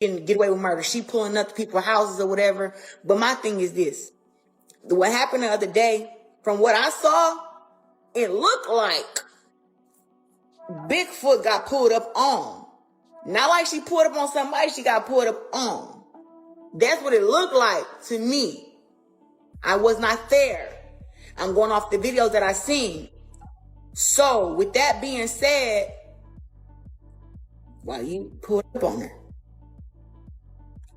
can get away with murder. She pulling up to people's houses or whatever. But my thing is this. What happened the other day, from what I saw, it looked like Bigfoot got pulled up on. Not like she pulled up on somebody, she got pulled up on. That's what it looked like to me. I was not there. I'm going off the videos that I seen. So, with that being said, why you pulled up on her?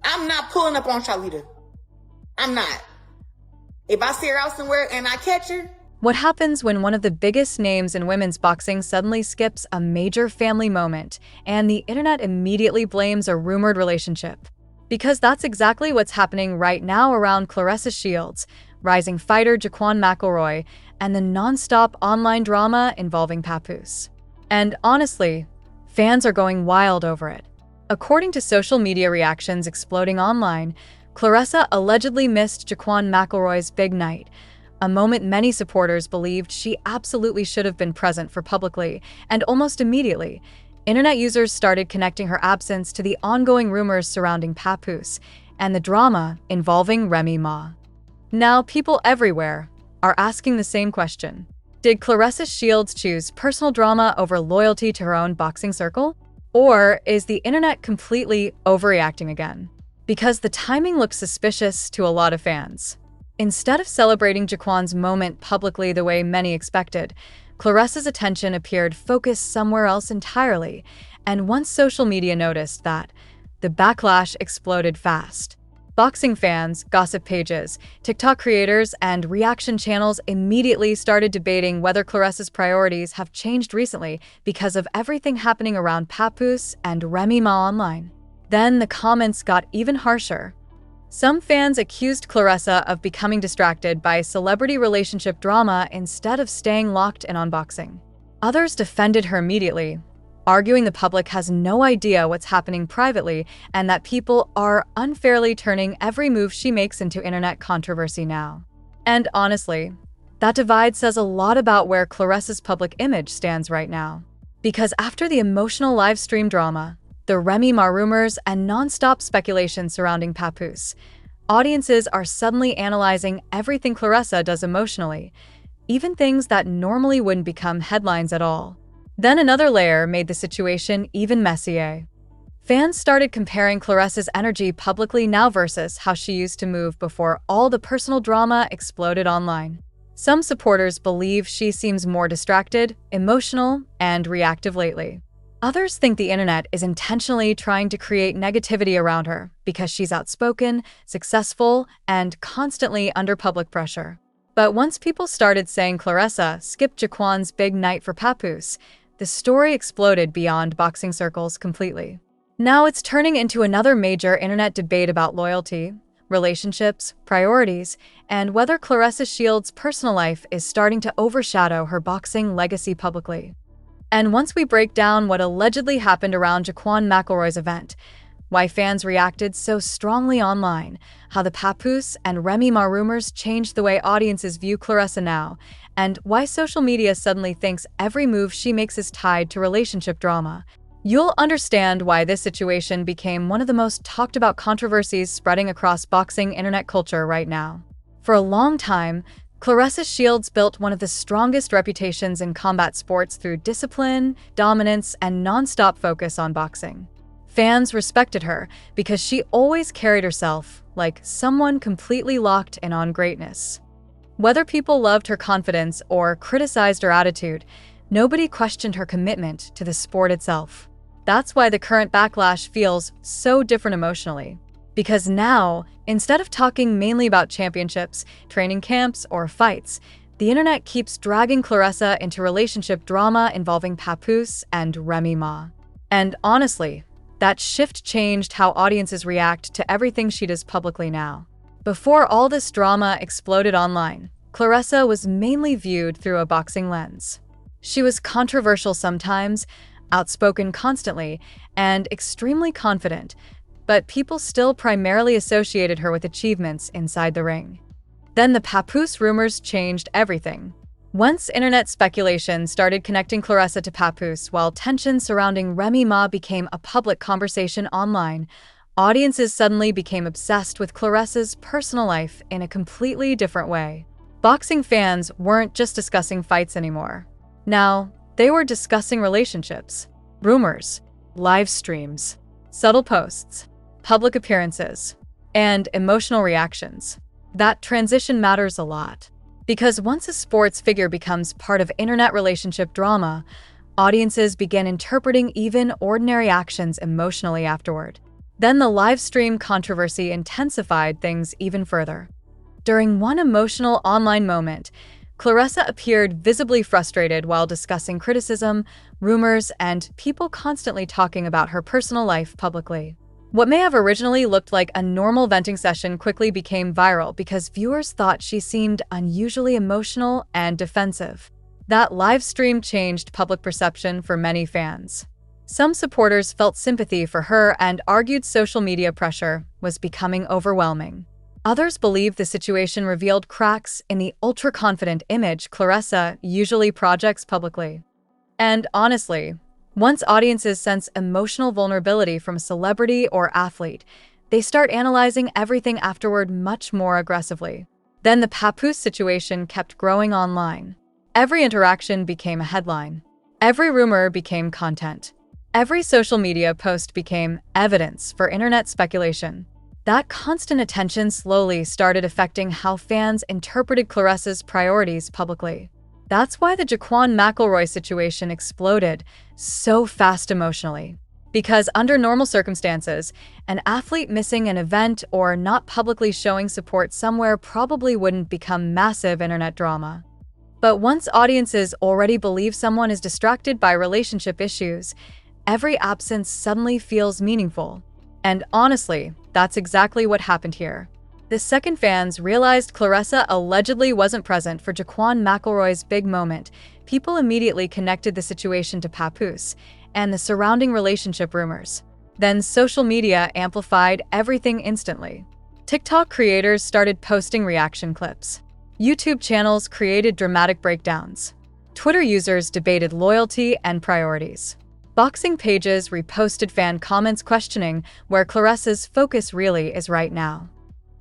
I'm not pulling up on Charlita. I'm not. If I see her out somewhere and I catch her. What happens when one of the biggest names in women's boxing suddenly skips a major family moment and the internet immediately blames a rumored relationship? Because that's exactly what's happening right now around Claressa Shields, rising fighter Jaquan McElroy, and the non-stop online drama involving Papoose. And honestly, fans are going wild over it. According to social media reactions exploding online, Claressa allegedly missed Jaquan McElroy's big night, a moment many supporters believed she absolutely should have been present for publicly, and almost immediately, internet users started connecting her absence to the ongoing rumors surrounding Papoose and the drama involving Remy Ma. Now, people everywhere are asking the same question. Did Claressa Shields choose personal drama over loyalty to her own boxing circle? Or is the internet completely overreacting again? Because the timing looks suspicious to a lot of fans. Instead of celebrating Jaquan's moment publicly the way many expected, Claressa's attention appeared focused somewhere else entirely, and once social media noticed that, the backlash exploded fast. Boxing fans, gossip pages, TikTok creators, and reaction channels immediately started debating whether Claressa's priorities have changed recently because of everything happening around Papoose and Remy Ma online. Then the comments got even harsher. Some fans accused Claressa of becoming distracted by celebrity relationship drama instead of staying locked in on boxing. Others defended her immediately, arguing the public has no idea what's happening privately and that people are unfairly turning every move she makes into internet controversy now. And honestly, that divide says a lot about where Claressa's public image stands right now. Because after the emotional live stream drama, the Remy Ma rumors, and non-stop speculation surrounding Papoose, audiences are suddenly analyzing everything Claressa does emotionally, even things that normally wouldn't become headlines at all. Then another layer made the situation even messier. Fans started comparing Claressa's energy publicly now versus how she used to move before all the personal drama exploded online. Some supporters believe she seems more distracted, emotional, and reactive lately. Others think the internet is intentionally trying to create negativity around her because she's outspoken, successful, and constantly under public pressure. But once people started saying Claressa skipped Jaquan's big night for Papoose, the story exploded beyond boxing circles completely. Now it's turning into another major internet debate about loyalty, relationships, priorities, and whether Claressa Shields' personal life is starting to overshadow her boxing legacy publicly. And once we break down what allegedly happened around Jaquan McElroy's event, why fans reacted so strongly online, how the Papoose and Remy Ma rumors changed the way audiences view Claressa now, and why social media suddenly thinks every move she makes is tied to relationship drama, you'll understand why this situation became one of the most talked about controversies spreading across boxing internet culture right now. For a long time, Claressa Shields built one of the strongest reputations in combat sports through discipline, dominance, and non-stop focus on boxing. Fans respected her because she always carried herself like someone completely locked in on greatness. Whether people loved her confidence or criticized her attitude, nobody questioned her commitment to the sport itself. That's why the current backlash feels so different emotionally. Because now, instead of talking mainly about championships, training camps, or fights, the internet keeps dragging Claressa into relationship drama involving Papoose and Remy Ma. And honestly, that shift changed how audiences react to everything she does publicly now. Before all this drama exploded online, Claressa was mainly viewed through a boxing lens. She was controversial sometimes, outspoken constantly, and extremely confident, but people still primarily associated her with achievements inside the ring. Then the Papoose rumors changed everything. Once internet speculation started connecting Claressa to Papoose, while tension surrounding Remy Ma became a public conversation online, audiences suddenly became obsessed with Claressa's personal life in a completely different way. Boxing fans weren't just discussing fights anymore. Now, they were discussing relationships, rumors, live streams, subtle posts, public appearances, and emotional reactions. That transition matters a lot. Because once a sports figure becomes part of internet relationship drama, audiences begin interpreting even ordinary actions emotionally afterward. Then the live stream controversy intensified things even further. During one emotional online moment, Claressa appeared visibly frustrated while discussing criticism, rumors, and people constantly talking about her personal life publicly. What may have originally looked like a normal venting session quickly became viral because viewers thought she seemed unusually emotional and defensive. That live stream changed public perception for many fans. Some supporters felt sympathy for her and argued social media pressure was becoming overwhelming. Others believed the situation revealed cracks in the ultra-confident image Claressa usually projects publicly. And honestly, once audiences sense emotional vulnerability from a celebrity or athlete, they start analyzing everything afterward much more aggressively. Then the Papoose situation kept growing online. Every interaction became a headline. Every rumor became content. Every social media post became evidence for internet speculation. That constant attention slowly started affecting how fans interpreted Claressa's priorities publicly. That's why the Jaquan McElroy situation exploded so fast emotionally. Because under normal circumstances, an athlete missing an event or not publicly showing support somewhere probably wouldn't become massive internet drama. But once audiences already believe someone is distracted by relationship issues, every absence suddenly feels meaningful. And honestly, that's exactly what happened here. The second fans realized Claressa allegedly wasn't present for Jaquan McElroy's big moment, people immediately connected the situation to Papoose and the surrounding relationship rumors. Then social media amplified everything instantly. TikTok creators started posting reaction clips. YouTube channels created dramatic breakdowns. Twitter users debated loyalty and priorities. Boxing pages reposted fan comments questioning where Claressa's focus really is right now.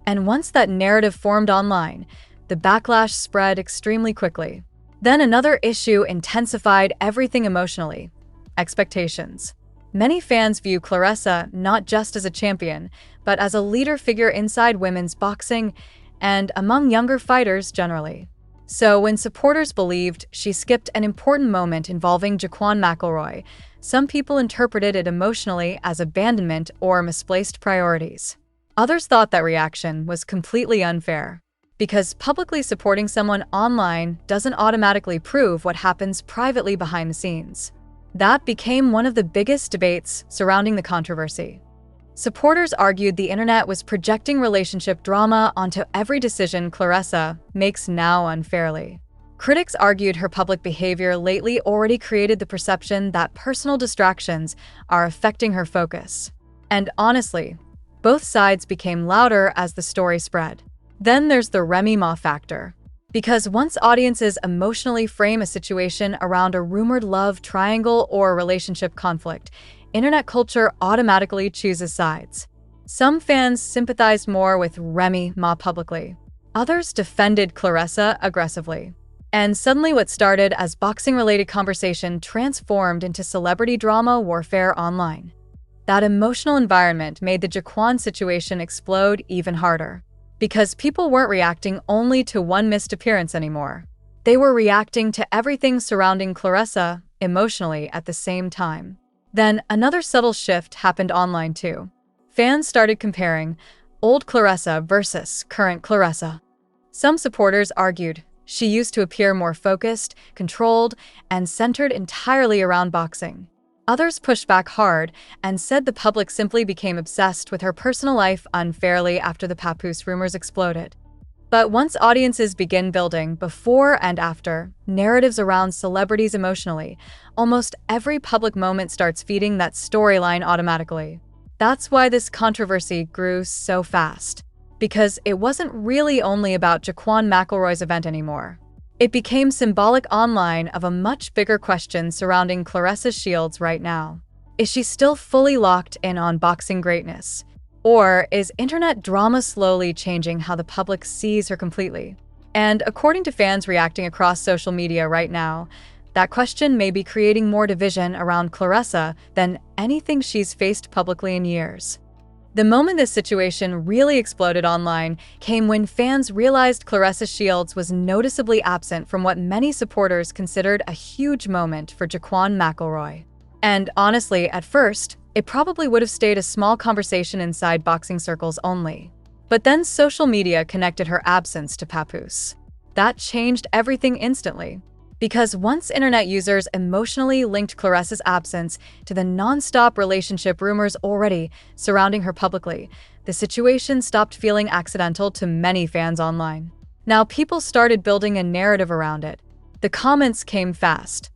And once that narrative formed online, the backlash spread extremely quickly. Then another issue intensified everything emotionally: expectations. Many fans view Claressa not just as a champion, but as a leader figure inside women's boxing and among younger fighters generally. So when supporters believed she skipped an important moment involving Jaquan McElroy, some people interpreted it emotionally as abandonment or misplaced priorities. Others thought that reaction was completely unfair, because publicly supporting someone online doesn't automatically prove what happens privately behind the scenes. That became one of the biggest debates surrounding the controversy. Supporters argued the internet was projecting relationship drama onto every decision Claressa makes now unfairly. Critics argued her public behavior lately already created the perception that personal distractions are affecting her focus. And honestly, both sides became louder as the story spread. Then there's the Remy Ma factor. Because once audiences emotionally frame a situation around a rumored love triangle or relationship conflict, internet culture automatically chooses sides. Some fans sympathized more with Remy Ma publicly. Others defended Claressa aggressively. And suddenly what started as boxing-related conversation transformed into celebrity drama warfare online. That emotional environment made the Jaquan situation explode even harder. Because people weren't reacting only to one missed appearance anymore. They were reacting to everything surrounding Claressa emotionally at the same time. Then another subtle shift happened online too. Fans started comparing old Claressa versus current Claressa. Some supporters argued she used to appear more focused, controlled, and centered entirely around boxing. Others pushed back hard and said the public simply became obsessed with her personal life unfairly after the Papoose rumors exploded. But once audiences begin building before and after narratives around celebrities emotionally, almost every public moment starts feeding that storyline automatically. That's why this controversy grew so fast. Because it wasn't really only about Jaquan McElroy's event anymore. It became symbolic online of a much bigger question surrounding Claressa Shields right now. Is she still fully locked in on boxing greatness? Or is internet drama slowly changing how the public sees her completely? And according to fans reacting across social media right now, that question may be creating more division around Claressa than anything she's faced publicly in years. The moment this situation really exploded online came when fans realized Claressa Shields was noticeably absent from what many supporters considered a huge moment for Jaquan McElroy. And honestly, at first, it probably would have stayed a small conversation inside boxing circles only. But then social media connected her absence to Papoose. That changed everything instantly. Because once internet users emotionally linked Claressa's absence to the non-stop relationship rumors already surrounding her publicly, the situation stopped feeling accidental to many fans online. Now people started building a narrative around it. The comments came fast.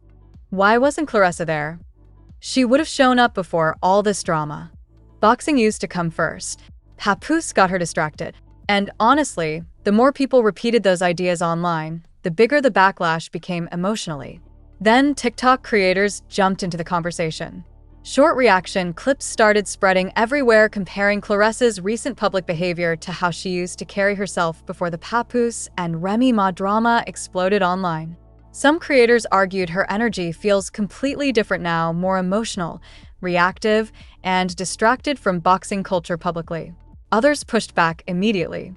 Why wasn't Claressa there? She would have shown up before all this drama. Boxing used to come first. Papoose got her distracted. And honestly, the more people repeated those ideas online, the bigger the backlash became emotionally. Then TikTok creators jumped into the conversation. Short reaction clips started spreading everywhere comparing Claressa's recent public behavior to how she used to carry herself before the Papoose and Remy Ma drama exploded online. Some creators argued her energy feels completely different now, more emotional, reactive, and distracted from boxing culture publicly. Others pushed back immediately.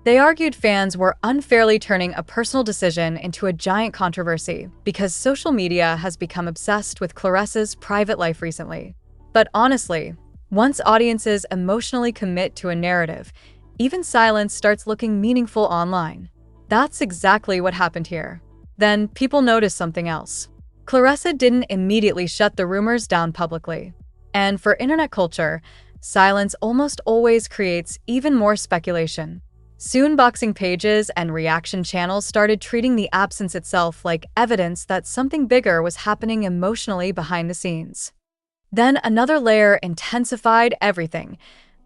They argued fans were unfairly turning a personal decision into a giant controversy because social media has become obsessed with Claressa's private life recently. But honestly, once audiences emotionally commit to a narrative, even silence starts looking meaningful online. That's exactly what happened here. Then people noticed something else. Claressa didn't immediately shut the rumors down publicly. And for internet culture, silence almost always creates even more speculation. Soon boxing pages and reaction channels started treating the absence itself like evidence that something bigger was happening emotionally behind the scenes. Then another layer intensified everything: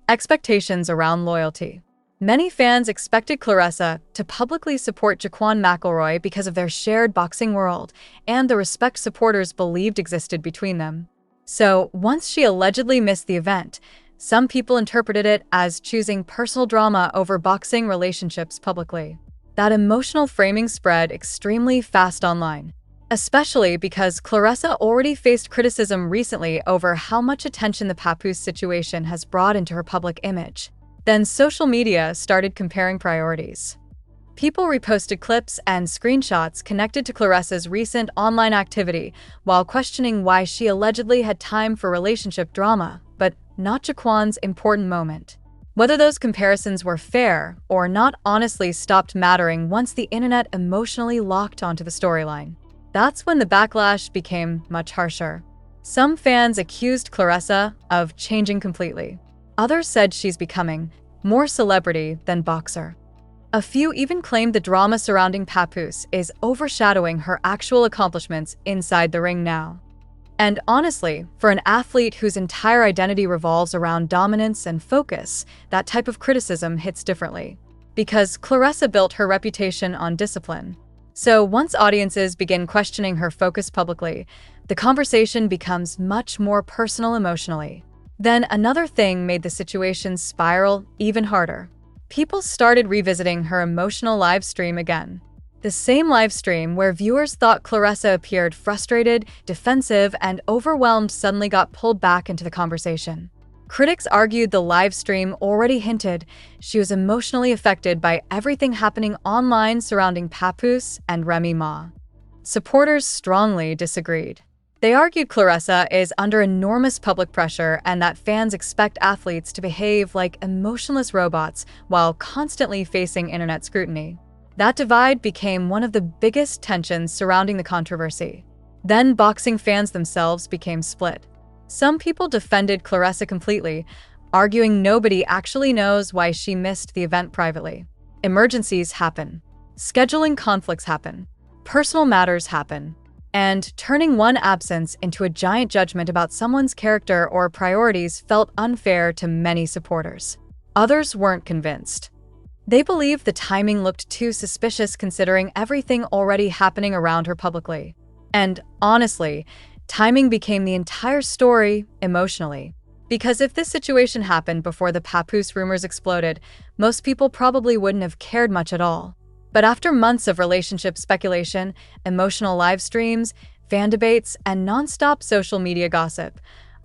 expectations around loyalty. Many fans expected Claressa to publicly support Jaquan McElroy because of their shared boxing world and the respect supporters believed existed between them. So, once she allegedly missed the event, some people interpreted it as choosing personal drama over boxing relationships publicly. That emotional framing spread extremely fast online, especially because Claressa already faced criticism recently over how much attention the Papoose situation has brought into her public image. Then social media started comparing priorities. People reposted clips and screenshots connected to Claressa's recent online activity while questioning why she allegedly had time for relationship drama, but not Jaquan's important moment. Whether those comparisons were fair or not honestly stopped mattering once the internet emotionally locked onto the storyline. That's when the backlash became much harsher. Some fans accused Claressa of changing completely. Others said she's becoming more celebrity than boxer. A few even claimed the drama surrounding Papoose is overshadowing her actual accomplishments inside the ring now. And honestly, for an athlete whose entire identity revolves around dominance and focus, that type of criticism hits differently. Because Claressa built her reputation on discipline. So once audiences begin questioning her focus publicly, the conversation becomes much more personal emotionally. Then another thing made the situation spiral even harder. People started revisiting her emotional live stream again. The same live stream where viewers thought Claressa appeared frustrated, defensive, and overwhelmed suddenly got pulled back into the conversation. Critics argued the live stream already hinted she was emotionally affected by everything happening online surrounding Papoose and Remy Ma. Supporters strongly disagreed. They argued Claressa is under enormous public pressure and that fans expect athletes to behave like emotionless robots while constantly facing internet scrutiny. That divide became one of the biggest tensions surrounding the controversy. Then boxing fans themselves became split. Some people defended Claressa completely, arguing nobody actually knows why she missed the event privately. Emergencies happen. Scheduling conflicts happen. Personal matters happen. And turning one absence into a giant judgment about someone's character or priorities felt unfair to many supporters. Others weren't convinced. They believed the timing looked too suspicious considering everything already happening around her publicly. And honestly, timing became the entire story emotionally. Because if this situation happened before the Papoose rumors exploded, most people probably wouldn't have cared much at all. But after months of relationship speculation, emotional live streams, fan debates, and nonstop social media gossip,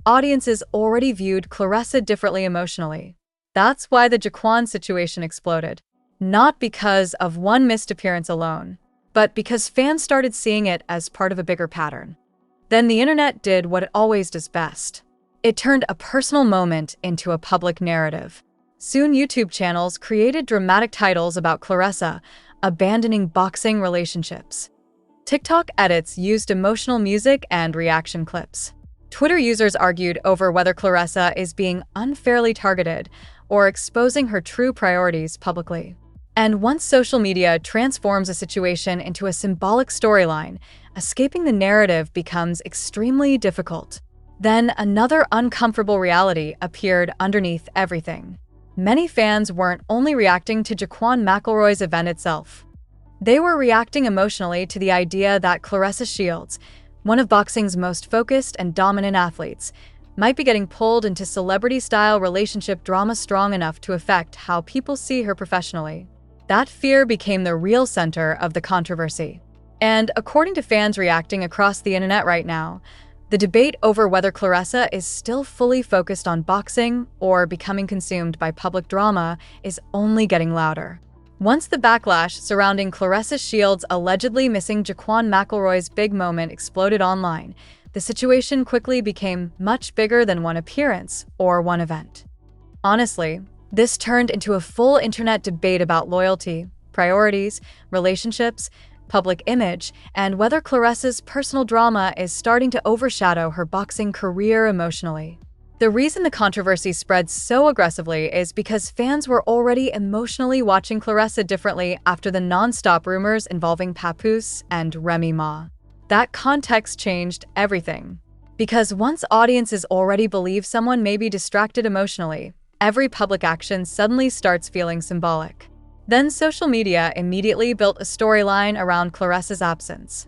audiences already viewed Claressa differently emotionally. That's why the Jaquan situation exploded. Not because of one missed appearance alone, but because fans started seeing it as part of a bigger pattern. Then the internet did what it always does best. It turned a personal moment into a public narrative. Soon YouTube channels created dramatic titles about Claressa abandoning boxing relationships. TikTok edits used emotional music and reaction clips. Twitter users argued over whether Claressa is being unfairly targeted or exposing her true priorities publicly. And once social media transforms a situation into a symbolic storyline, escaping the narrative becomes extremely difficult. Then another uncomfortable reality appeared underneath everything. Many fans weren't only reacting to Jaquan McElroy's event itself. They were reacting emotionally to the idea that Claressa Shields, one of boxing's most focused and dominant athletes, might be getting pulled into celebrity-style relationship drama strong enough to affect how people see her professionally. That fear became the real center of the controversy. And according to fans reacting across the internet right now, the debate over whether Claressa is still fully focused on boxing or becoming consumed by public drama is only getting louder. Once the backlash surrounding Claressa Shields' allegedly missing Jaquan McElroy's big moment exploded online, the situation quickly became much bigger than one appearance or one event. Honestly, this turned into a full internet debate about loyalty, priorities, relationships, public image, and whether Claressa's personal drama is starting to overshadow her boxing career emotionally. The reason the controversy spread so aggressively is because fans were already emotionally watching Claressa differently after the non-stop rumors involving Papoose and Remy Ma. That context changed everything. Because once audiences already believe someone may be distracted emotionally, every public action suddenly starts feeling symbolic. Then social media immediately built a storyline around Claressa's absence.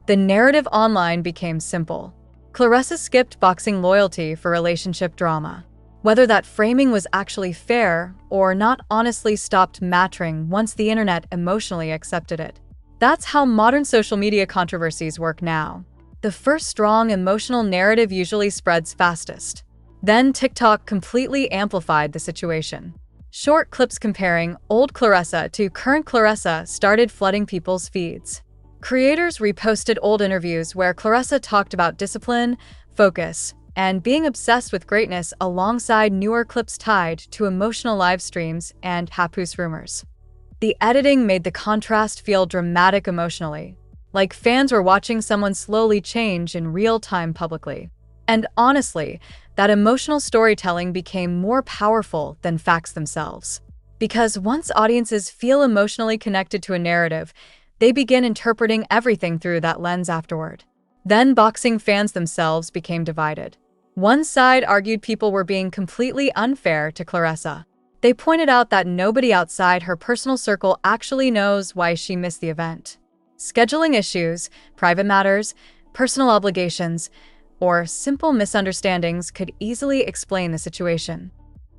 The narrative online became simple. Claressa skipped boxing loyalty for relationship drama. Whether that framing was actually fair or not honestly stopped mattering once the internet emotionally accepted it. That's how modern social media controversies work now. The first strong emotional narrative usually spreads fastest. Then TikTok completely amplified the situation. Short clips comparing old Claressa to current Claressa started flooding people's feeds. Creators reposted old interviews where Claressa talked about discipline, focus, and being obsessed with greatness alongside newer clips tied to emotional live streams and Papoose rumors. The editing made the contrast feel dramatic emotionally, like fans were watching someone slowly change in real time publicly. And honestly, that emotional storytelling became more powerful than facts themselves. Because once audiences feel emotionally connected to a narrative, they begin interpreting everything through that lens afterward. Then boxing fans themselves became divided. One side argued people were being completely unfair to Claressa. They pointed out that nobody outside her personal circle actually knows why she missed the event. Scheduling issues, private matters, personal obligations, or simple misunderstandings could easily explain the situation.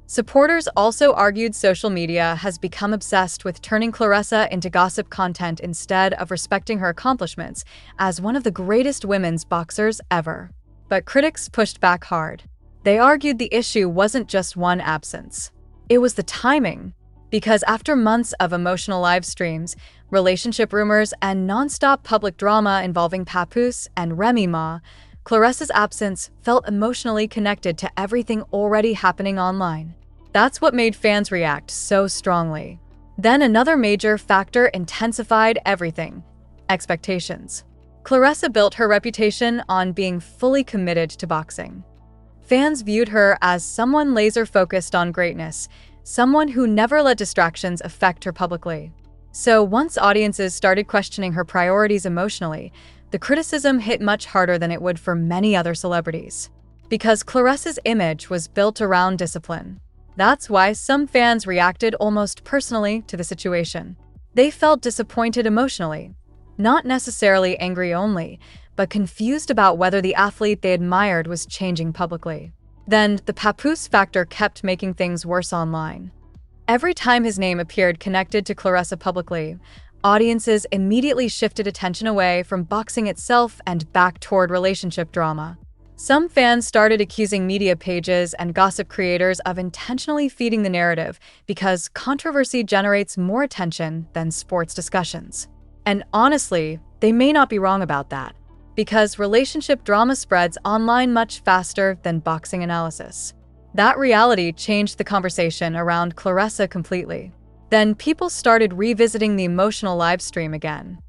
Supporters also argued social media has become obsessed with turning Claressa into gossip content instead of respecting her accomplishments as one of the greatest women's boxers ever. But critics pushed back hard. They argued the issue wasn't just one absence. It was the timing. Because after months of emotional live streams, relationship rumors, and non-stop public drama involving Papoose and Remy Ma, Claressa's absence felt emotionally connected to everything already happening online. That's what made fans react so strongly. Then another major factor intensified everything: expectations. Claressa built her reputation on being fully committed to boxing. Fans viewed her as someone laser-focused on greatness, someone who never let distractions affect her publicly. So once audiences started questioning her priorities emotionally, the criticism hit much harder than it would for many other celebrities. Because Claressa's image was built around discipline. That's why some fans reacted almost personally to the situation. They felt disappointed emotionally, not necessarily angry only, but confused about whether the athlete they admired was changing publicly. Then the Papoose factor kept making things worse online. Every time his name appeared connected to Claressa publicly, audiences immediately shifted attention away from boxing itself and back toward relationship drama. Some fans started accusing media pages and gossip creators of intentionally feeding the narrative because controversy generates more attention than sports discussions. And honestly, they may not be wrong about that, because relationship drama spreads online much faster than boxing analysis. That reality changed the conversation around Claressa completely. Then people started revisiting the emotional live stream again.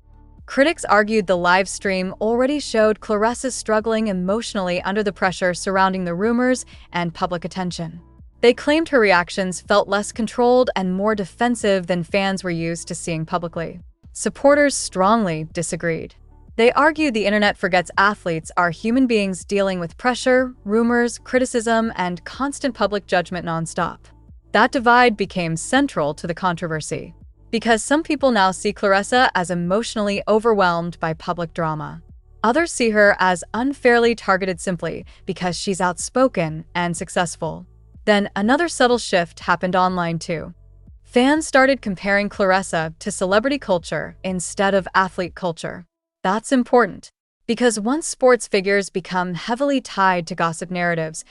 Critics argued the live stream already showed Claressa struggling emotionally under the pressure surrounding the rumors and public attention. They claimed her reactions felt less controlled and more defensive than fans were used to seeing publicly. Supporters strongly disagreed. They argued the internet forgets athletes are human beings dealing with pressure, rumors, criticism, and constant public judgment nonstop. That divide became central to the controversy, because some people now see Claressa as emotionally overwhelmed by public drama. Others see her as unfairly targeted simply because she's outspoken and successful. Then another subtle shift happened online too. Fans started comparing Claressa to celebrity culture instead of athlete culture. That's important, because once sports figures become heavily tied to gossip narratives,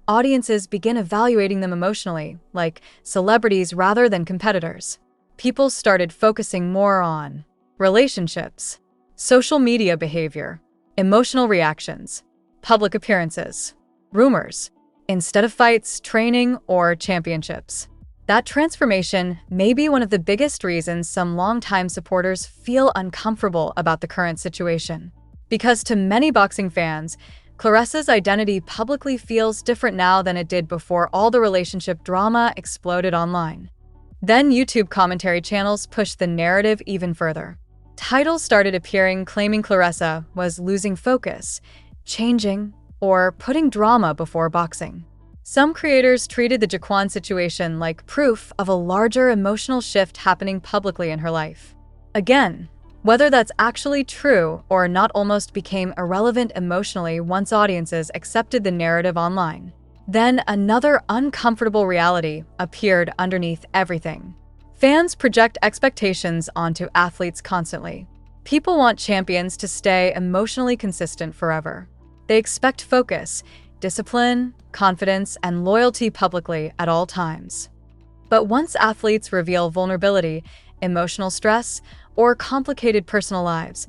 audiences begin evaluating them emotionally, like celebrities rather than competitors. People started focusing more on relationships, social media behavior, emotional reactions, public appearances, rumors, instead of fights, training, or championships. That transformation may be one of the biggest reasons some longtime supporters feel uncomfortable about the current situation. Because to many boxing fans, Claressa's identity publicly feels different now than it did before all the relationship drama exploded online. Then YouTube commentary channels pushed the narrative even further. Titles started appearing claiming Claressa was losing focus, changing, or putting drama before boxing. Some creators treated the Jaquan situation like proof of a larger emotional shift happening publicly in her life. Again, whether that's actually true or not almost became irrelevant emotionally once audiences accepted the narrative online. Then another uncomfortable reality appeared underneath everything. Fans project expectations onto athletes constantly. People want champions to stay emotionally consistent forever. They expect focus, discipline, confidence, and loyalty publicly at all times. But once athletes reveal vulnerability, emotional stress, or complicated personal lives,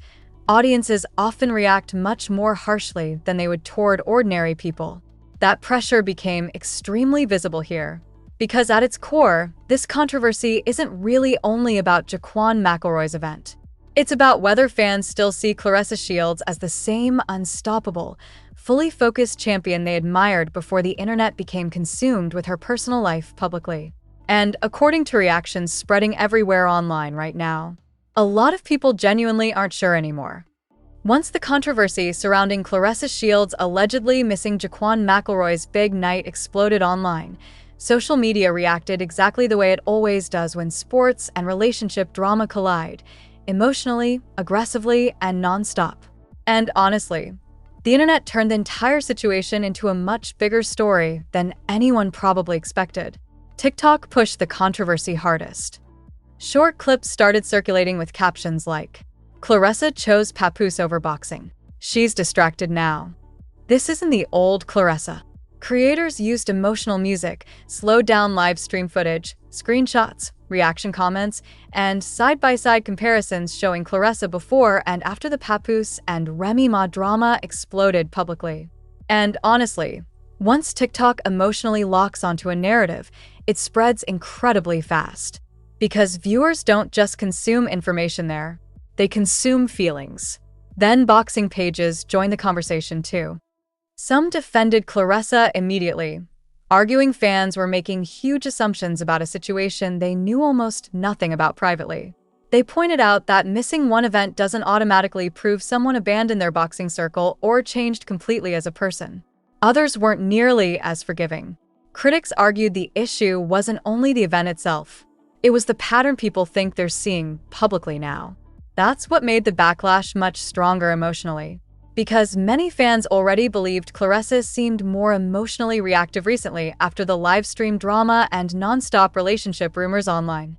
audiences often react much more harshly than they would toward ordinary people. That pressure became extremely visible here, because at its core, this controversy isn't really only about Jaquan McElroy's event. It's about whether fans still see Claressa Shields as the same unstoppable, fully focused champion they admired before the internet became consumed with her personal life publicly. And according to reactions spreading everywhere online right now, a lot of people genuinely aren't sure anymore. Once the controversy surrounding Claressa Shields allegedly missing Jaquan McElroy's big night exploded online, social media reacted exactly the way it always does when sports and relationship drama collide, emotionally, aggressively, and nonstop. And honestly, the internet turned the entire situation into a much bigger story than anyone probably expected. TikTok pushed the controversy hardest. Short clips started circulating with captions like, "Claressa chose Papoose over boxing. She's distracted now." This isn't the old Claressa. Creators used emotional music, slowed down live stream footage, screenshots, reaction comments, and side-by-side comparisons showing Claressa before and after the Papoose and Remy Ma drama exploded publicly. And honestly, once TikTok emotionally locks onto a narrative, it spreads incredibly fast. Because viewers don't just consume information there, they consume feelings. Then boxing pages join the conversation too. Some defended Claressa immediately, arguing fans were making huge assumptions about a situation they knew almost nothing about privately. They pointed out that missing one event doesn't automatically prove someone abandoned their boxing circle or changed completely as a person. Others weren't nearly as forgiving. Critics argued the issue wasn't only the event itself. It was the pattern people think they're seeing publicly now. That's what made the backlash much stronger emotionally. because many fans already believed Claressa seemed more emotionally reactive recently after the live stream drama and non-stop relationship rumors online.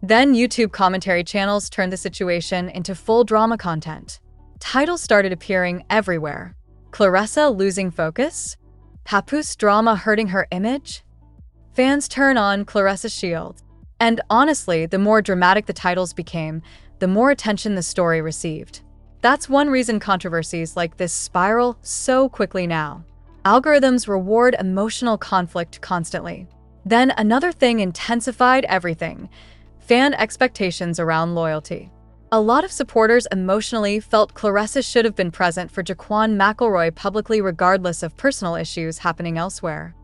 Then YouTube commentary channels turned the situation into full drama content. Titles started appearing everywhere. Claressa losing focus? Papoose drama hurting her image? Fans turn on Claressa's shield. And honestly, the more dramatic the titles became, the more attention the story received. That's one reason controversies like this spiral so quickly now. Algorithms reward emotional conflict constantly. Then another thing intensified everything: fan expectations around loyalty. A lot of supporters emotionally felt Claressa should have been present for Jaquan McElroy publicly regardless of personal issues happening elsewhere.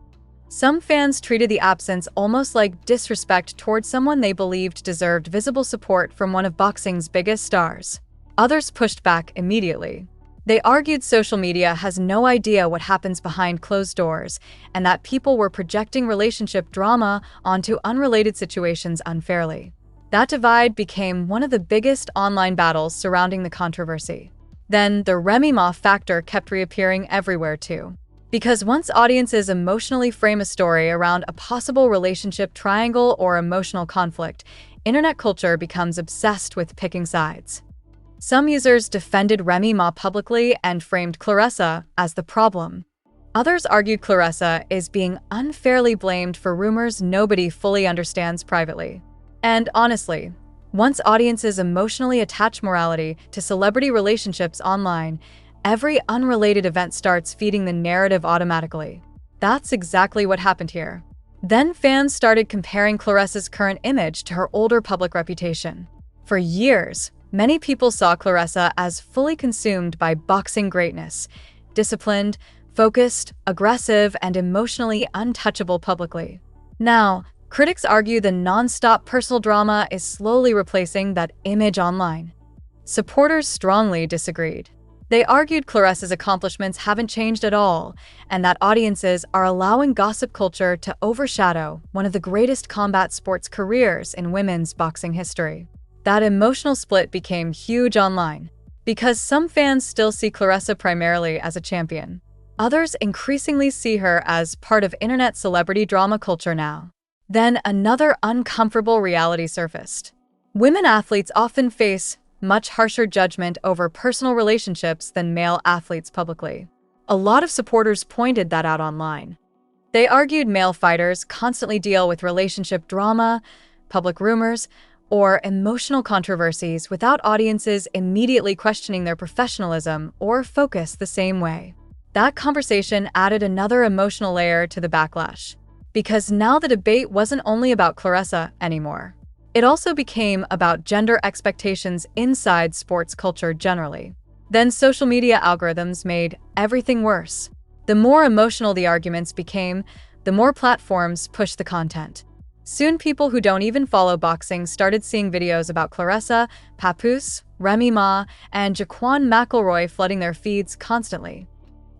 Some fans treated the absence almost like disrespect towards someone they believed deserved visible support from one of boxing's biggest stars. Others pushed back immediately. They argued social media has no idea what happens behind closed doors, and that people were projecting relationship drama onto unrelated situations unfairly. That divide became one of the biggest online battles surrounding the controversy. Then the Remy Ma factor kept reappearing everywhere too. Because once audiences emotionally frame a story around a possible relationship triangle or emotional conflict, internet culture becomes obsessed with picking sides. Some users defended Remy Ma publicly and framed Claressa as the problem. Others argued Claressa is being unfairly blamed for rumors nobody fully understands privately. And honestly, once audiences emotionally attach morality to celebrity relationships online, every unrelated event starts feeding the narrative automatically. That's exactly what happened here. Then fans started comparing Claressa's current image to her older public reputation. For years, many people saw Claressa as fully consumed by boxing greatness, disciplined, focused, aggressive, and emotionally untouchable publicly. Now, critics argue the non-stop personal drama is slowly replacing that image online. Supporters strongly disagreed. They argued Claressa's accomplishments haven't changed at all, and that audiences are allowing gossip culture to overshadow one of the greatest combat sports careers in women's boxing history. That emotional split became huge online, because some fans still see Claressa primarily as a champion. Others increasingly see her as part of internet celebrity drama culture now. Then another uncomfortable reality surfaced. Women athletes often face much harsher judgment over personal relationships than male athletes publicly. A lot of supporters pointed that out online. They argued male fighters constantly deal with relationship drama, public rumors, or emotional controversies without audiences immediately questioning their professionalism or focus the same way. That conversation added another emotional layer to the backlash, because now the debate wasn't only about Claressa anymore. It also became about gender expectations inside sports culture generally. Then social media algorithms made everything worse. The more emotional the arguments became, the more platforms pushed the content. Soon people who don't even follow boxing started seeing videos about Claressa, Papoose, Remy Ma, and Jaquan McElroy flooding their feeds constantly.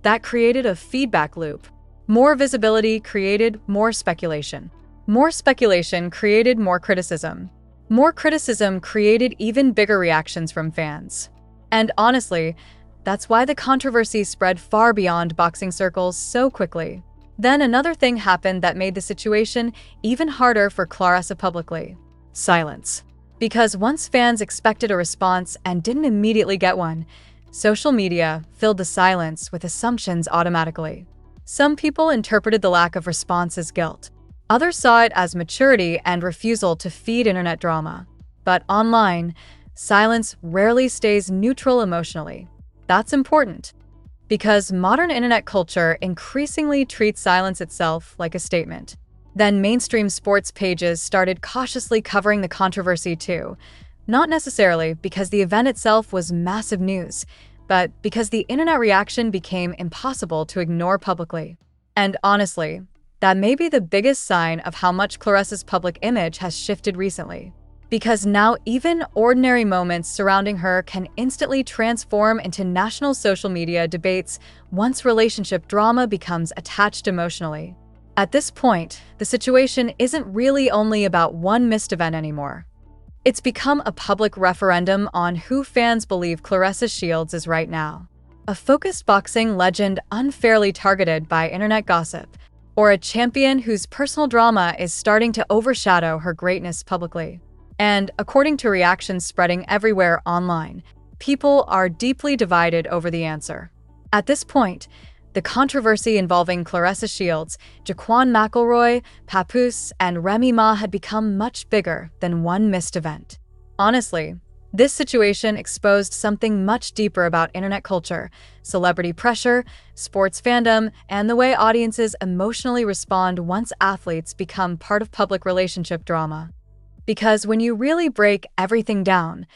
That created a feedback loop. More visibility created more speculation. More speculation created more criticism. More criticism created even bigger reactions from fans. And honestly, that's why the controversy spread far beyond boxing circles so quickly. Then another thing happened that made the situation even harder for Claressa publicly: silence. Because once fans expected a response and didn't immediately get one, social media filled the silence with assumptions automatically. Some people interpreted the lack of response as guilt. Others saw it as maturity and refusal to feed internet drama. But online, silence rarely stays neutral emotionally. That's important, because modern internet culture increasingly treats silence itself like a statement. Then mainstream sports pages started cautiously covering the controversy too, not necessarily because the event itself was massive news, but because the internet reaction became impossible to ignore publicly. And honestly, that may be the biggest sign of how much Claressa's public image has shifted recently. Because now even ordinary moments surrounding her can instantly transform into national social media debates once relationship drama becomes attached emotionally. At this point, the situation isn't really only about one missed event anymore. It's become a public referendum on who fans believe Claressa Shields is right now. A focused boxing legend unfairly targeted by internet gossip, or a champion whose personal drama is starting to overshadow her greatness publicly. And according to reactions spreading everywhere online, people are deeply divided over the answer. At this point, the controversy involving Claressa Shields, Jaquan McElroy, Papoose, and Remy Ma had become much bigger than one missed event. Honestly, this situation exposed something much deeper about internet culture, celebrity pressure, sports fandom, and the way audiences emotionally respond once athletes become part of public relationship drama. Because when you really break everything down,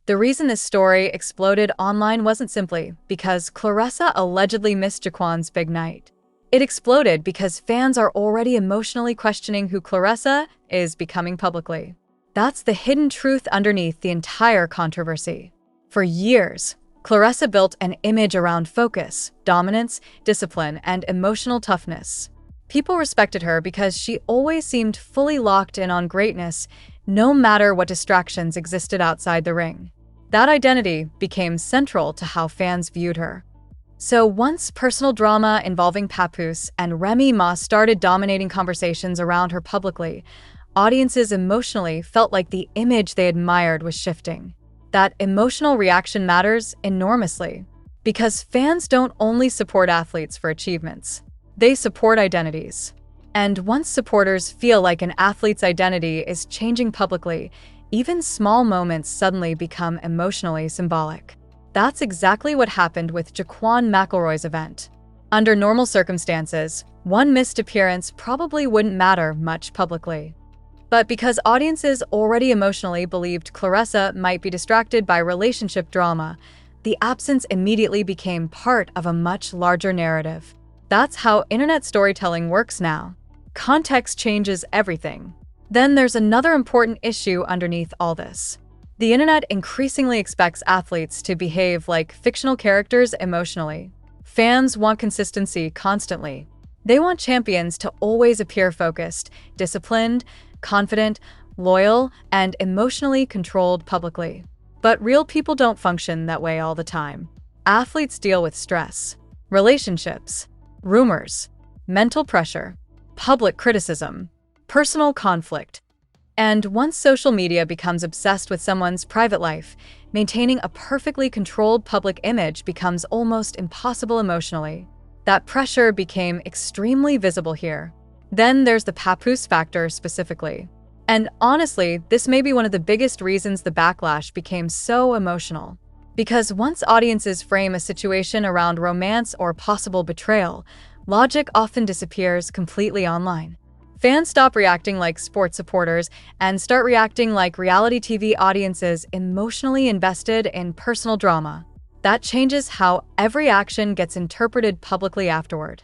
the reason this story exploded online wasn't simply because Claressa allegedly missed Jaquan's big night. It exploded because fans are already emotionally questioning who Claressa is becoming publicly. That's the hidden truth underneath the entire controversy. For years, Claressa built an image around focus, dominance, discipline, and emotional toughness. People respected her because she always seemed fully locked in on greatness, no matter what distractions existed outside the ring. That identity became central to how fans viewed her. So once personal drama involving Papoose and Remy Ma started dominating conversations around her publicly, audiences emotionally felt like the image they admired was shifting. That emotional reaction matters enormously, because fans don't only support athletes for achievements, they support identities. And once supporters feel like an athlete's identity is changing publicly, even small moments suddenly become emotionally symbolic. That's exactly what happened with Jaquan McElroy's event. Under normal circumstances, one missed appearance probably wouldn't matter much publicly. But because audiences already emotionally believed Claressa might be distracted by relationship drama, the absence immediately became part of a much larger narrative. That's how internet storytelling works now. Context changes everything. Then there's another important issue underneath all this. The internet increasingly expects athletes to behave like fictional characters emotionally. Fans want consistency constantly. They want champions to always appear focused, disciplined, confident, loyal, and emotionally controlled publicly. But real people don't function that way all the time. Athletes deal with stress, relationships, rumors, mental pressure, public criticism, personal conflict. And once social media becomes obsessed with someone's private life, maintaining a perfectly controlled public image becomes almost impossible emotionally. That pressure became extremely visible here. Then there's the Papoose factor specifically. And honestly, this may be one of the biggest reasons the backlash became so emotional. Because once audiences frame a situation around romance or possible betrayal, logic often disappears completely online. Fans stop reacting like sports supporters and start reacting like reality TV audiences emotionally invested in personal drama. That changes how every action gets interpreted publicly afterward.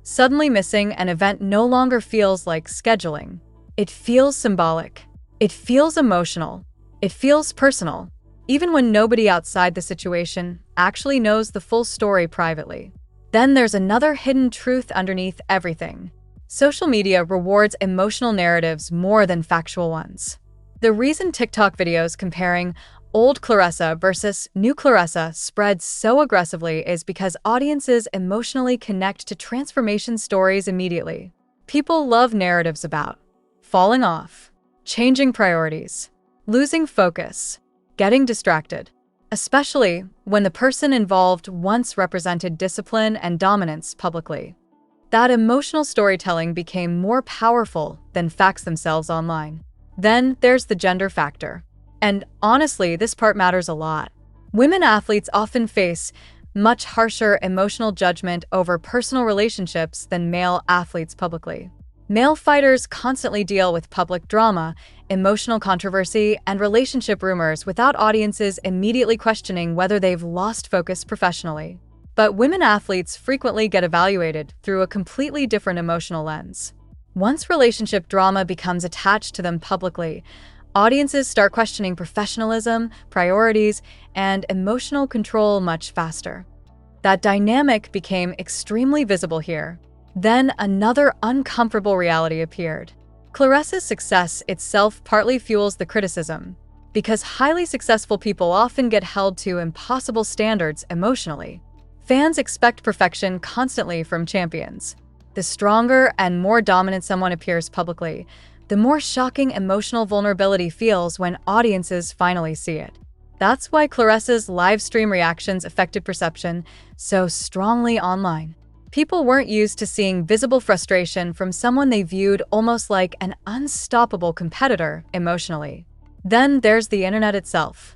Suddenly missing an event no longer feels like scheduling. It feels symbolic. It feels emotional. It feels personal, even when nobody outside the situation actually knows the full story privately. Then there's another hidden truth underneath everything. Social media rewards emotional narratives more than factual ones. The reason TikTok videos comparing old Claressa versus new Claressa spread so aggressively is because audiences emotionally connect to transformation stories immediately. People love narratives about falling off, changing priorities, losing focus, getting distracted, especially when the person involved once represented discipline and dominance publicly. That emotional storytelling became more powerful than facts themselves online. Then there's the gender factor. And honestly, this part matters a lot. Women athletes often face much harsher emotional judgment over personal relationships than male athletes publicly. Male fighters constantly deal with public drama, emotional controversy, and relationship rumors without audiences immediately questioning whether they've lost focus professionally. But women athletes frequently get evaluated through a completely different emotional lens. Once relationship drama becomes attached to them publicly, audiences start questioning professionalism, priorities, and emotional control much faster. That dynamic became extremely visible here. Then another uncomfortable reality appeared. Claressa's success itself partly fuels the criticism, because highly successful people often get held to impossible standards emotionally. Fans expect perfection constantly from champions. The stronger and more dominant someone appears publicly, the more shocking emotional vulnerability feels when audiences finally see it. That's why Claressa's live stream reactions affected perception so strongly online. People weren't used to seeing visible frustration from someone they viewed almost like an unstoppable competitor emotionally. Then there's the internet itself.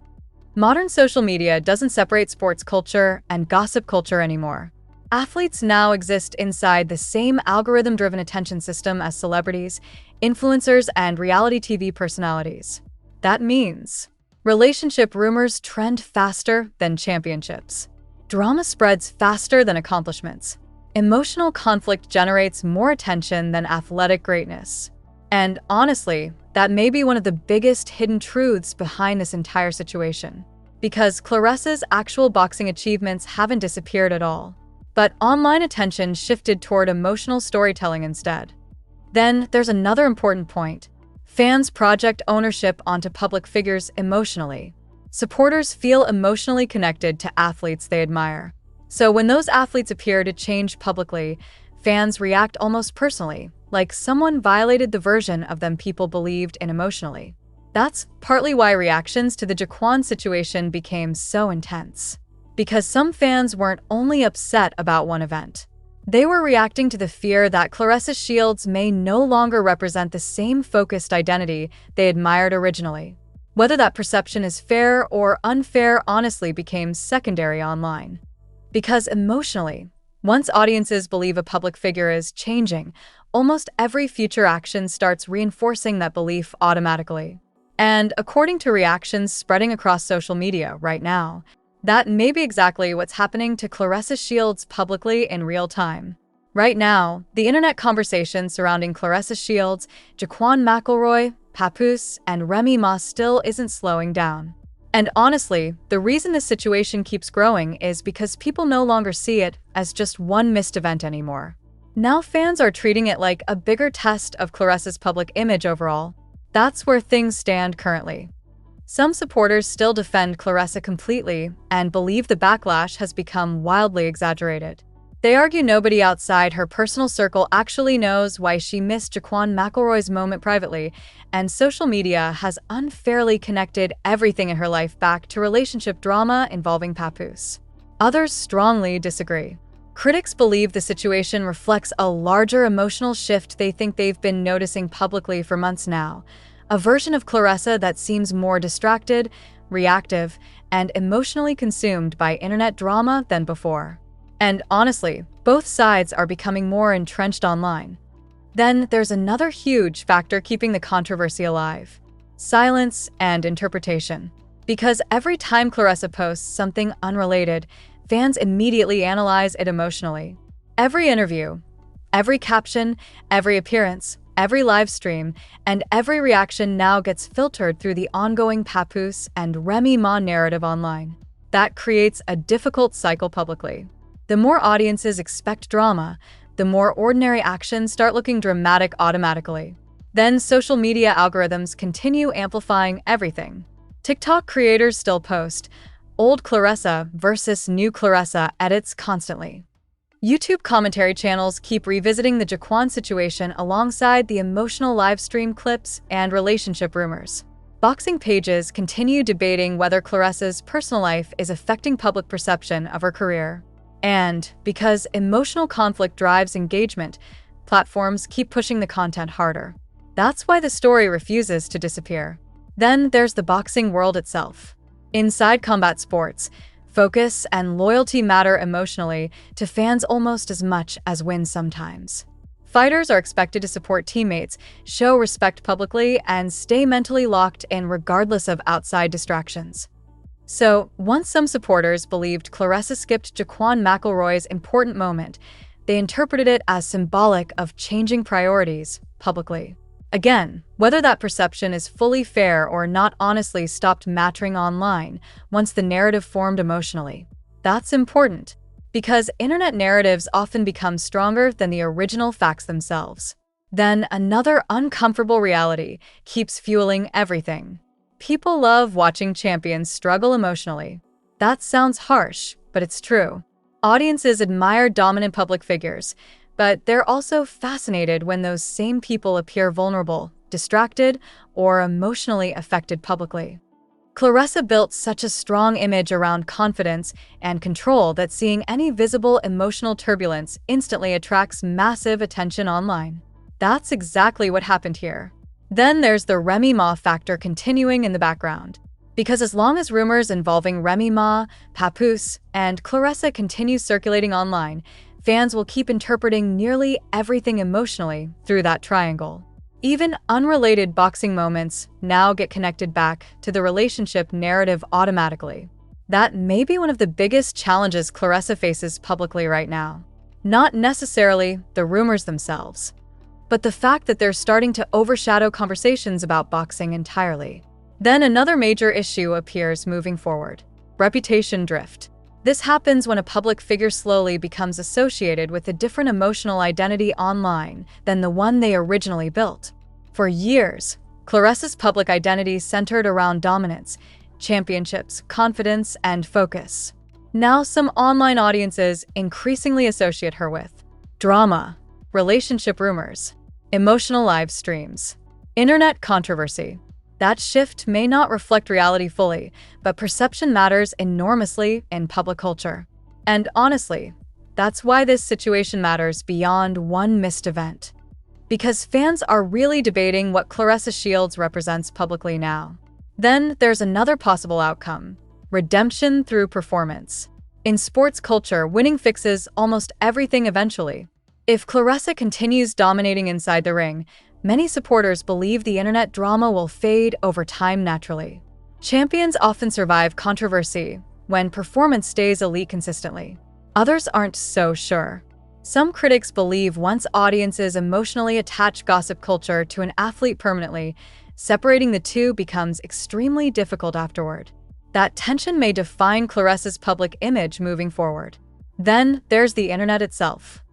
Modern social media doesn't separate sports culture and gossip culture anymore. Athletes now exist inside the same algorithm-driven attention system as celebrities, influencers, and reality TV personalities. That means relationship rumors trend faster than championships. Drama spreads faster than accomplishments. Emotional conflict generates more attention than athletic greatness. And honestly, that may be one of the biggest hidden truths behind this entire situation. Because Claressa's actual boxing achievements haven't disappeared at all. But online attention shifted toward emotional storytelling instead. Then there's another important point. Fans project ownership onto public figures emotionally. Supporters feel emotionally connected to athletes they admire. So when those athletes appear to change publicly, fans react almost personally, like someone violated the version of them people believed in emotionally. That's partly why reactions to the Jaquan situation became so intense. Because some fans weren't only upset about one event. They were reacting to the fear that Claressa Shields may no longer represent the same focused identity they admired originally. Whether that perception is fair or unfair honestly became secondary online. Because emotionally, once audiences believe a public figure is changing, almost every future action starts reinforcing that belief automatically. And according to reactions spreading across social media right now, that may be exactly what's happening to Claressa Shields publicly in real time. Right now, the internet conversation surrounding Claressa Shields, Jaquan McElroy, Papoose, and Remy Ma still isn't slowing down. And honestly, the reason this situation keeps growing is because people no longer see it as just one missed event anymore. Now fans are treating it like a bigger test of Claressa's public image overall. That's where things stand currently. Some supporters still defend Claressa completely and believe the backlash has become wildly exaggerated. They argue nobody outside her personal circle actually knows why she missed Jaquan McElroy's moment privately, and social media has unfairly connected everything in her life back to relationship drama involving Papoose. Others strongly disagree. Critics believe the situation reflects a larger emotional shift they think they've been noticing publicly for months now, a version of Claressa that seems more distracted, reactive, and emotionally consumed by internet drama than before. And honestly, both sides are becoming more entrenched online. Then there's another huge factor keeping the controversy alive: silence and interpretation. Because every time Claressa posts something unrelated, fans immediately analyze it emotionally. Every interview, every caption, every appearance, every live stream, and every reaction now gets filtered through the ongoing Papoose and Remy Ma narrative online. That creates a difficult cycle publicly. The more audiences expect drama, the more ordinary actions start looking dramatic automatically. Then social media algorithms continue amplifying everything. TikTok creators still post old Claressa versus new Claressa edits constantly. YouTube commentary channels keep revisiting the Jaquan situation alongside the emotional live stream clips and relationship rumors. Boxing pages continue debating whether Claressa's personal life is affecting public perception of her career. And because emotional conflict drives engagement, platforms keep pushing the content harder. That's why the story refuses to disappear. Then there's the boxing world itself. Inside combat sports, focus and loyalty matter emotionally to fans almost as much as wins sometimes. Fighters are expected to support teammates, show respect publicly, and stay mentally locked in regardless of outside distractions. So, once some supporters believed Claressa skipped Jaquan McElroy's important moment, they interpreted it as symbolic of changing priorities publicly. Again, whether that perception is fully fair or not honestly stopped mattering online once the narrative formed emotionally. That's important, because internet narratives often become stronger than the original facts themselves. Then another uncomfortable reality keeps fueling everything. People love watching champions struggle emotionally. That sounds harsh, but it's true. Audiences admire dominant public figures, but they're also fascinated when those same people appear vulnerable, distracted, or emotionally affected publicly. Claressa built such a strong image around confidence and control that seeing any visible emotional turbulence instantly attracts massive attention online. That's exactly what happened here. Then there's the Remy Ma factor continuing in the background. Because as long as rumors involving Remy Ma, Papoose, and Claressa continue circulating online, fans will keep interpreting nearly everything emotionally through that triangle. Even unrelated boxing moments now get connected back to the relationship narrative automatically. That may be one of the biggest challenges Claressa faces publicly right now. Not necessarily the rumors themselves, but the fact that they're starting to overshadow conversations about boxing entirely. Then another major issue appears moving forward: reputation drift. This happens when a public figure slowly becomes associated with a different emotional identity online than the one they originally built. For years, Claressa's public identity centered around dominance, championships, confidence, and focus. Now some online audiences increasingly associate her with drama, relationship rumors, emotional live streams, internet controversy. That shift may not reflect reality fully, but perception matters enormously in public culture. And honestly, that's why this situation matters beyond one missed event. Because fans are really debating what Claressa Shields represents publicly now. Then there's another possible outcome: redemption through performance. In sports culture, winning fixes almost everything eventually. If Claressa continues dominating inside the ring, many supporters believe the internet drama will fade over time naturally. Champions often survive controversy when performance stays elite consistently. Others aren't so sure. Some critics believe once audiences emotionally attach gossip culture to an athlete permanently, separating the two becomes extremely difficult afterward. That tension may define Claressa's public image moving forward. Then there's the internet itself.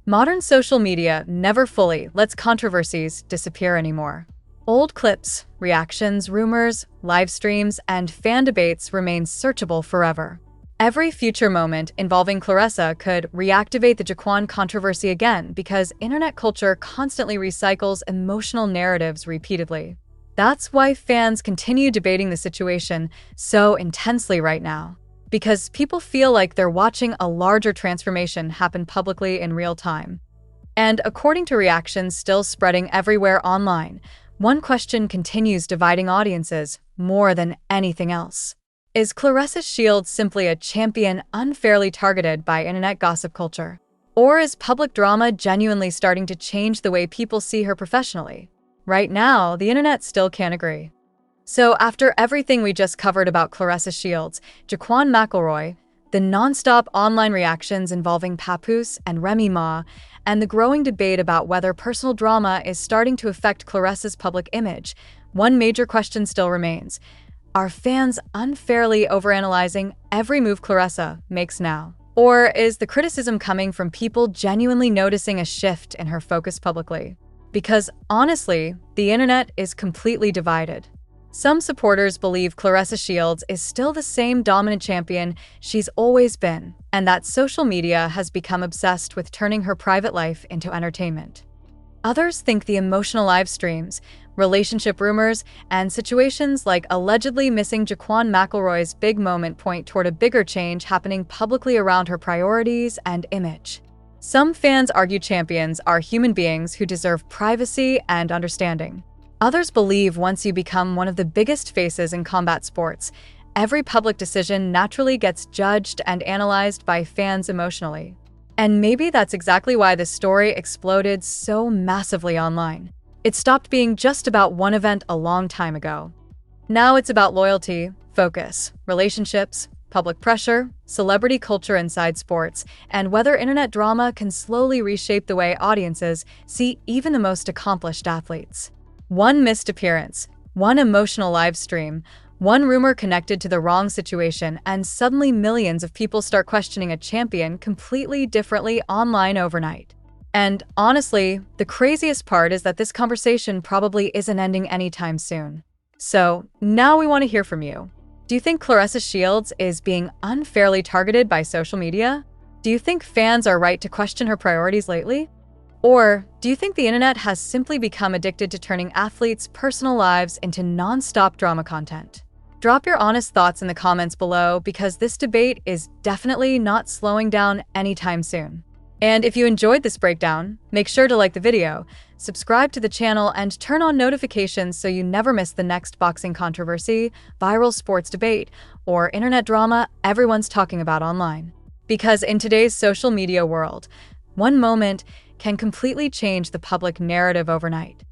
Modern social media never fully lets controversies disappear anymore. Old clips, reactions, rumors, live streams, and fan debates remain searchable forever. Every future moment involving Claressa could reactivate the Jaquan controversy again because internet culture constantly recycles emotional narratives repeatedly. That's why fans continue debating the situation so intensely right now. Because people feel like they're watching a larger transformation happen publicly in real time. And according to reactions still spreading everywhere online, one question continues dividing audiences more than anything else. Is Claressa Shields simply a champion unfairly targeted by internet gossip culture? Or is public drama genuinely starting to change the way people see her professionally? Right now, the internet still can't agree. So after everything we just covered about Claressa Shields, Jaquan McElroy, the non-stop online reactions involving Papoose and Remy Ma, and the growing debate about whether personal drama is starting to affect Claressa's public image, one major question still remains: are fans unfairly overanalyzing every move Claressa makes now? Or is the criticism coming from people genuinely noticing a shift in her focus publicly? Because honestly, the internet is completely divided. Some supporters believe Claressa Shields is still the same dominant champion she's always been, and that social media has become obsessed with turning her private life into entertainment. Others think the emotional live streams, relationship rumors, and situations like allegedly missing Jaquan McElroy's big moment point toward a bigger change happening publicly around her priorities and image. Some fans argue champions are human beings who deserve privacy and understanding. Others believe once you become one of the biggest faces in combat sports, every public decision naturally gets judged and analyzed by fans emotionally. And maybe that's exactly why this story exploded so massively online. It stopped being just about one event a long time ago. Now it's about loyalty, focus, relationships, public pressure, celebrity culture inside sports, and whether internet drama can slowly reshape the way audiences see even the most accomplished athletes. One missed appearance, one emotional live stream, one rumor connected to the wrong situation, and suddenly millions of people start questioning a champion completely differently online overnight. And honestly, the craziest part is that this conversation probably isn't ending anytime soon. So now we want to hear from you. Do you think Claressa Shields is being unfairly targeted by social media? Do you think fans are right to question her priorities lately? Or do you think the internet has simply become addicted to turning athletes' personal lives into non-stop drama content? Drop your honest thoughts in the comments below because this debate is definitely not slowing down anytime soon. And if you enjoyed this breakdown, make sure to like the video, subscribe to the channel, and turn on notifications so you never miss the next boxing controversy, viral sports debate, or internet drama everyone's talking about online. Because in today's social media world, one moment can completely change the public narrative overnight.